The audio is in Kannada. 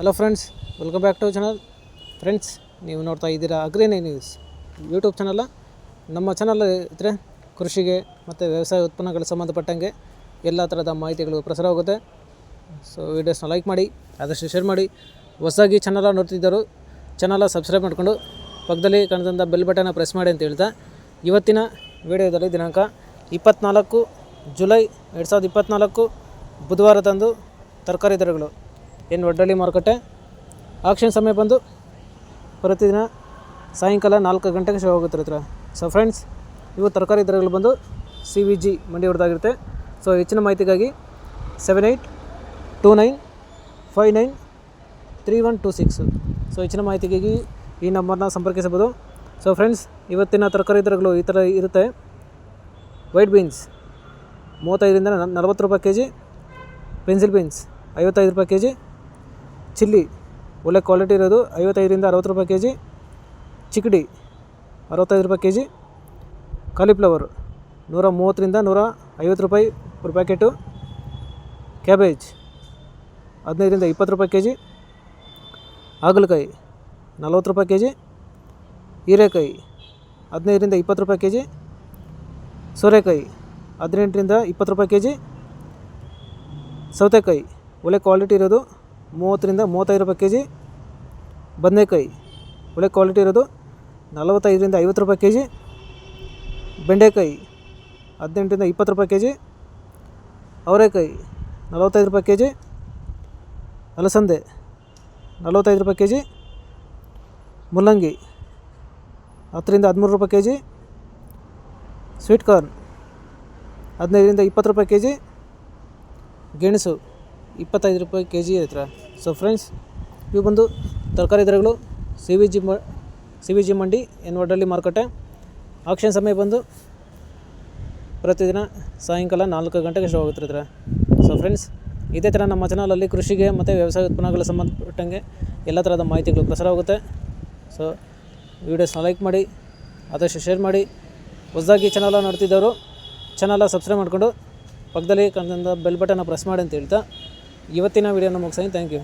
Hello friends, welcome back to channel. Friends, ನೀವು ನೋಡ್ತಾ ಇದ್ದೀರಾ ಅಗ್ರಿನೇ ನ್ಯೂಸ್ ಯೂಟ್ಯೂಬ್ ಚಾನಲ್. ನಮ್ಮ ಚಾನಲ್ ಇದ್ದರೆ ಕೃಷಿಗೆ ಮತ್ತು ವ್ಯವಸಾಯ ಉತ್ಪನ್ನಗಳಿಗೆ ಸಂಬಂಧಪಟ್ಟಂಗೆ ಎಲ್ಲ ಥರದ ಮಾಹಿತಿಗಳು ಪ್ರಸಾರವಾಗುತ್ತೆ. ಸೊ ವೀಡಿಯೋಸ್ನ ಲೈಕ್ ಮಾಡಿ, ಆದಷ್ಟು ಶೇರ್ ಮಾಡಿ. ಹೊಸದಾಗಿ ಚಾನಲ್ ನೋಡ್ತಿದ್ದರು ಚಾನಲ್ ಸಬ್ಸ್ಕ್ರೈಬ್ ಮಾಡಿಕೊಂಡು ಪಕ್ಕದಲ್ಲಿ ಕಾಣಿದಂಥ ಬೆಲ್ ಬಟನ್ನ ಪ್ರೆಸ್ ಮಾಡಿ ಅಂತ ಹೇಳ್ತಾ, ಇವತ್ತಿನ ವಿಡಿಯೋದಲ್ಲಿ ದಿನಾಂಕ 24 ಜುಲೈ 2024 ಬುಧವಾರದಂದು ತರಕಾರಿ ದರಗಳು ಏನು ಒಡ್ಡಳ್ಳಿ ಮಾರುಕಟ್ಟೆ ಆಕ್ಷನ್ ಸಮಯ ಬಂದು ಪ್ರತಿದಿನ ಸಾಯಂಕಾಲ 4 ಗಂಟೆಗೆ ಶುರು ಆಗುತ್ತಿರುತ್ತೆ. ಸೊ ಫ್ರೆಂಡ್ಸ್, ಇವು ತರಕಾರಿ ದರಗಳು ಬಂದು CVG ಮಂಡಿ ಹೊಡೆದಾಗಿರುತ್ತೆ. ಸೊ ಹೆಚ್ಚಿನ ಮಾಹಿತಿಗಾಗಿ 7829593126 ಸೊ ಹೆಚ್ಚಿನ ಮಾಹಿತಿಗಾಗಿ ಈ ನಂಬರ್ನ ಸಂಪರ್ಕಿಸಬಹುದು. ಸೊ ಫ್ರೆಂಡ್ಸ್, ಇವತ್ತಿನ ತರಕಾರಿ ದರಗಳು ಈ ಥರ ಇರುತ್ತೆ. ವೈಟ್ ಬೀನ್ಸ್ 35ರಿಂದ 40 ರೂಪಾಯಿ ಕೆ ಜಿ, ಪೆನ್ಸಿಲ್ ಬೀನ್ಸ್ 55 ರೂಪಾಯಿ ಕೆ ಜಿ, ಚಿಲ್ಲಿ ಒಳ್ಳೆ ಕ್ವಾಲಿಟಿ ಇರೋದು 55ರಿಂದ 60 ರೂಪಾಯಿ ಕೆ ಜಿ, ಚಿಕ್ಕಡಿ 65 ರೂಪಾಯಿ ಕೆ ಜಿ, ಕಾಲಿಫ್ಲವರ್ 130ರಿಂದ 150 ರೂಪಾಯಿ ಪರ್ ಪ್ಯಾಕೆಟು, ಕ್ಯಾಬೇಜ್ 15ರಿಂದ 20 ರೂಪಾಯಿ ಕೆ ಜಿ, ಹಾಗಲಕಾಯಿ 40 ರೂಪಾಯಿ ಕೆ ಜಿ, ಹೀರೆಕಾಯಿ 15ರಿಂದ 20 ರೂಪಾಯಿ ಕೆ ಜಿ, ಸೋರೆಕಾಯಿ 18ರಿಂದ 20 ರೂಪಾಯಿ ಕೆ ಜಿ, ಸೌತೆಕಾಯಿ ಒಳ್ಳೆ ಕ್ವಾಲಿಟಿ ಇರೋದು 30ರಿಂದ 35 ರೂಪಾಯಿ ಕೆ ಜಿ, ಬದನೆಕಾಯಿ ಒಳ್ಳೆ ಕ್ವಾಲಿಟಿ ಇರೋದು 45ರಿಂದ 50 ರೂಪಾಯಿ ಕೆ ಜಿ, ಬೆಂಡೆಕಾಯಿ 18ರಿಂದ 20 ರೂಪಾಯಿ ಕೆ ಜಿ, ಅವರೆಕಾಯಿ 45 ರೂಪಾಯಿ ಕೆ ಜಿ, ಅಲಸಂದೆ 45 ರೂಪಾಯಿ ಕೆ ಜಿ, ಮುಲ್ಲಂಗಿ 10ರಿಂದ 13 ರೂಪಾಯಿ ಕೆ ಜಿ, ಸ್ವೀಟ್ ಕಾರ್ನ್ 15ರಿಂದ 20 ರೂಪಾಯಿ ಕೆ ಜಿ, ಗೆಣಸು 25 ರೂಪಾಯಿ ಕೆ ಜಿ ಹತ್ರ. ಸೊ ಫ್ರೆಂಡ್ಸ್, ಇವು ಬಂದು ತರಕಾರಿ ದರಗಳು CVG ಮಂಡಿ ಏನು ಒಡ್ಡಳ್ಳಿ ಮಾರುಕಟ್ಟೆ ಆಕ್ಷನ್ ಸಮಯ ಬಂದು ಪ್ರತಿದಿನ ಸಾಯಂಕಾಲ 4 ಗಂಟೆಗೆ ಶುರು ಆಗುತ್ತಿರ್ತಾರೆ. ಸೊ ಫ್ರೆಂಡ್ಸ್, ಇದೇ ಥರ ನಮ್ಮ ಚಾನಲಲ್ಲಿ ಕೃಷಿಗೆ ಮತ್ತು ವ್ಯವಸಾಯ ಉತ್ಪನ್ನಗಳಿಗೆ ಸಂಬಂಧಪಟ್ಟಂಗೆ ಎಲ್ಲ ಥರದ ಮಾಹಿತಿಗಳು ಪ್ರಸಾರವಾಗುತ್ತೆ. ಸೊ ವೀಡಿಯೋಸ್ನ ಲೈಕ್ ಮಾಡಿ, ಆದಷ್ಟು ಶೇರ್ ಮಾಡಿ. ಹೊಸದಾಗಿ ಚಾನಲ್ ನೋಡ್ತಿದ್ದವರು ಚಾನಲ್ ಸಬ್ಸ್ಕ್ರೈಬ್ ಮಾಡಿಕೊಂಡು ಪಕ್ಕದಲ್ಲಿ ಕಾಣಿದ ಬೆಲ್ ಬಟನ್ನ ಪ್ರೆಸ್ ಮಾಡಿ ಅಂತ ಹೇಳ್ತಾ ಇವತ್ತಿನ ವೀಡಿಯೋನ ಮುಗಿಸ್ತೀನಿ. Thank you.